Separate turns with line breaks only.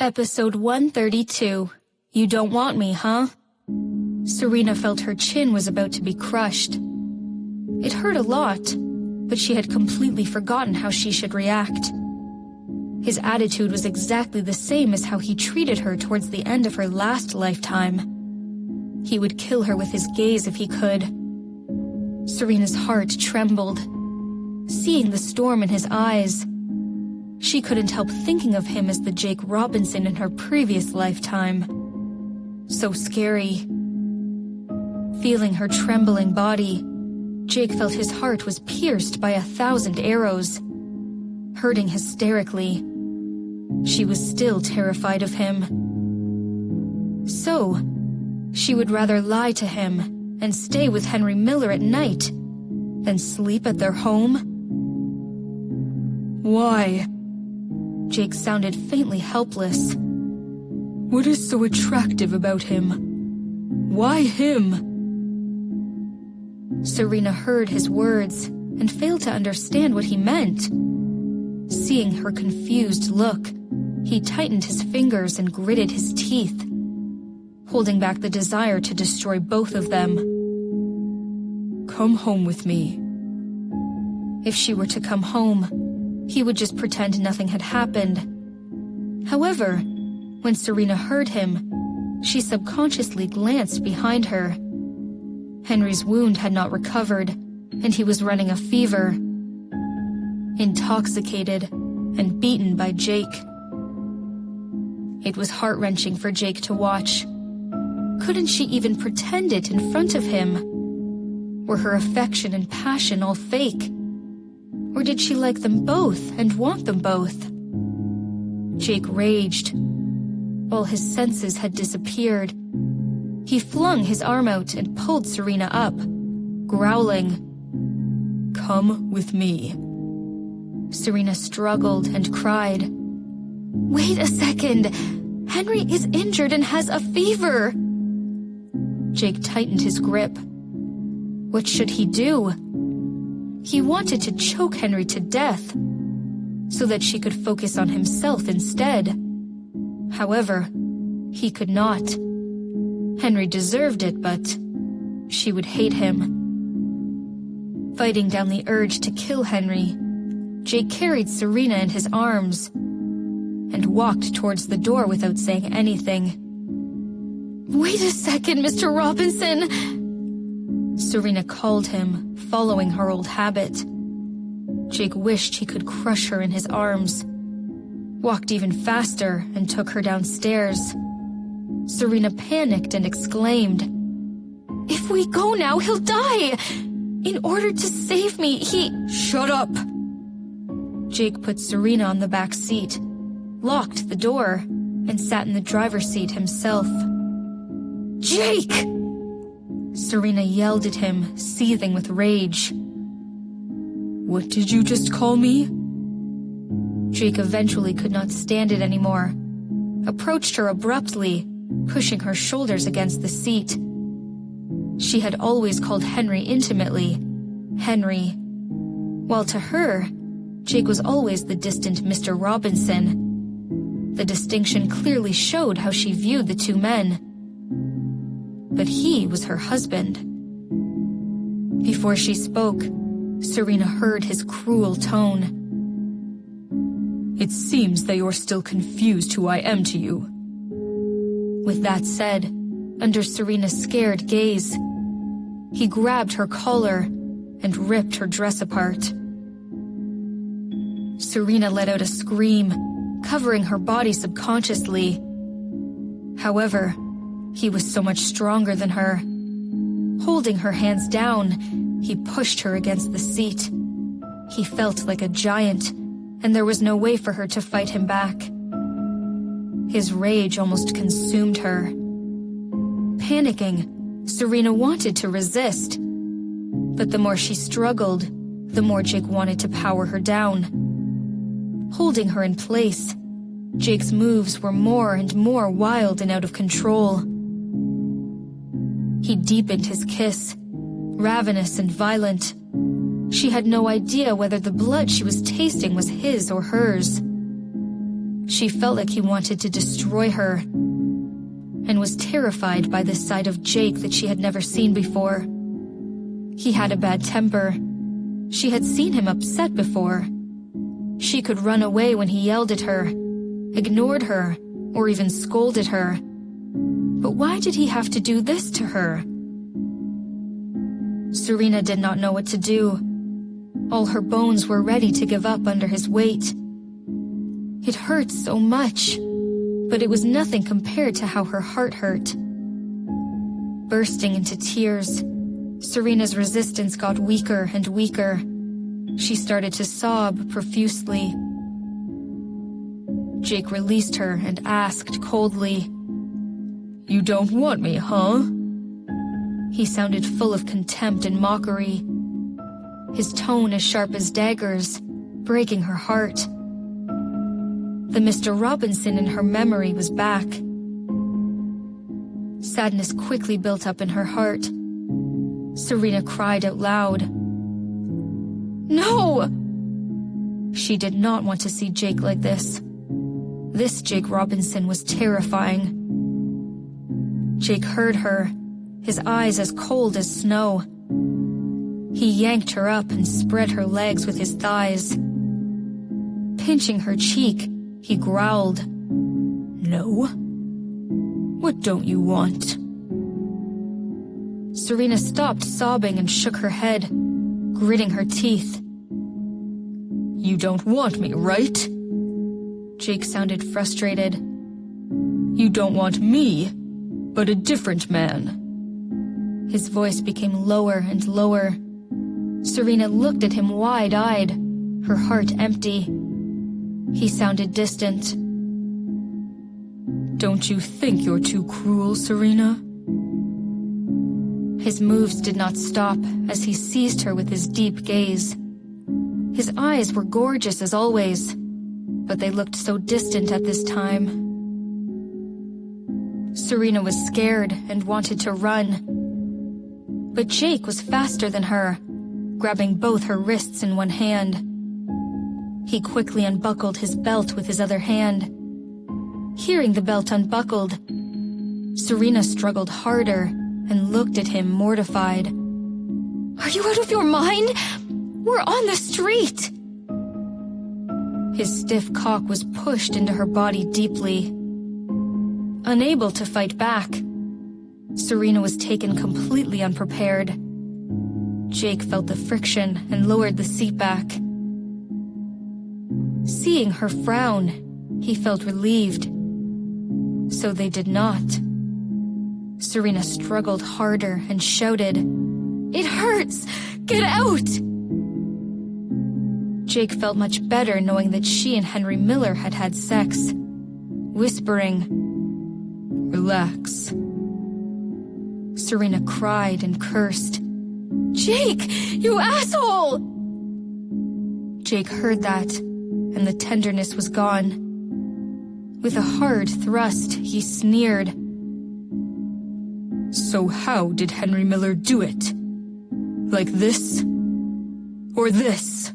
Episode 132. You don't want me, huh? Serena felt her chin was about to be crushed. It hurt a lot, but she had completely forgotten how she should react. His attitude was exactly the same as how he treated her towards the end of her last lifetime. He would kill her with his gaze if he could. Serena's heart trembled. Seeing the storm in his eyes, she couldn't help thinking of him as the Jake Robinson in her previous lifetime. So scary. Feeling her trembling body, Jake felt his heart was pierced by 1,000 arrows. Hurting hysterically, she was still terrified of him. So, she would rather lie to him and stay with Henry Miller at night than sleep at their home? Why? Jake sounded faintly helpless. What is so attractive about him? Why him? Serena heard his words and failed to understand what he meant. Seeing her confused look, he tightened his fingers and gritted his teeth, holding back the desire to destroy both of them. Come home with me. If she were to come home, he would just pretend nothing had happened. However, when Serena heard him, she subconsciously glanced behind her. Henry's wound had not recovered, and he was running a fever. Intoxicated and beaten by Jake. It was heart-wrenching for Jake to watch. Couldn't she even pretend it in front of him? Were her affection and passion all fake? Or did she like them both and want them both? Jake raged. All his senses had disappeared. He flung his arm out and pulled Serena up, growling, "Come with me." Serena struggled and cried, "Wait a second! Henry is injured and has a fever!" Jake tightened his grip. What should he do? He wanted to choke Henry to death, so that she could focus on himself instead. However, he could not. Henry deserved it, but she would hate him. Fighting down the urge to kill Henry, Jake carried Serena in his arms and walked towards the door without saying anything. "Wait a second, Mr. Robinson!" Serena called him, following her old habit. Jake wished he could crush her in his arms, walked even faster and took her downstairs. Serena panicked and exclaimed, "If we go now, he'll die! In order to save me, he—" "Shut up!" Jake put Serena on the back seat, locked the door, and sat in the driver's seat himself. "Jake!" Serena yelled at him, seething with rage. "What did you just call me?" Jake eventually could not stand it anymore, approached her abruptly, pushing her shoulders against the seat. She had always called Henry intimately Henry, while to her, Jake was always the distant Mr. Robinson. The distinction clearly showed how she viewed the two men. But he was her husband. Before she spoke, Serena heard his cruel tone. "It seems that you're still confused who I am to you." With that said, under Serena's scared gaze, he grabbed her collar and ripped her dress apart. Serena let out a scream, covering her body subconsciously. However, he was so much stronger than her. Holding her hands down, he pushed her against the seat. He felt like a giant, and there was no way for her to fight him back. His rage almost consumed her. Panicking, Serena wanted to resist. But the more she struggled, the more Jake wanted to power her down. Holding her in place, Jake's moves were more and more wild and out of control. He deepened his kiss, ravenous and violent. She had no idea whether the blood she was tasting was his or hers. She felt like he wanted to destroy her, and was terrified by the sight of Jake that she had never seen before. He had a bad temper. She had seen him upset before. She could run away when he yelled at her, ignored her, or even scolded her. But why did he have to do this to her? Serena did not know what to do. All her bones were ready to give up under his weight. It hurt so much, but it was nothing compared to how her heart hurt. Bursting into tears, Serena's resistance got weaker and weaker. She started to sob profusely. Jake released her and asked coldly, "You don't want me, huh?" He sounded full of contempt and mockery, his tone as sharp as daggers, breaking her heart. The Mr. Robinson in her memory was back. Sadness quickly built up in her heart. Serena cried out loud. No! She did not want to see Jake like this. This Jake Robinson was terrifying. Jake heard her, his eyes as cold as snow. He yanked her up and spread her legs with his thighs. Pinching her cheek, he growled, "No? What don't you want?" Serena stopped sobbing and shook her head, gritting her teeth. "You don't want me, right?" Jake sounded frustrated. "You don't want me, but a different man." His voice became lower and lower. Serena looked at him wide-eyed, her heart empty. He sounded distant. "Don't you think you're too cruel, Serena?" His moves did not stop as he seized her with his deep gaze. His eyes were gorgeous as always, but they looked so distant at this time. Serena was scared and wanted to run. But Jake was faster than her, grabbing both her wrists in one hand. He quickly unbuckled his belt with his other hand. Hearing the belt unbuckled, Serena struggled harder and looked at him mortified. "Are you out of your mind? We're on the street!" His stiff cock was pushed into her body deeply. Unable to fight back, Serena was taken completely unprepared. Jake felt the friction and lowered the seat back. Seeing her frown, he felt relieved. So they did not. Serena struggled harder and shouted, "It hurts! Get out!" Jake felt much better knowing that she and Henry Miller had had sex, whispering, "Relax." Serena cried and cursed, "Jake, you asshole!" Jake heard that, and the tenderness was gone. With a hard thrust, he sneered, "So how did Henry Miller do it? Like this? Or this?"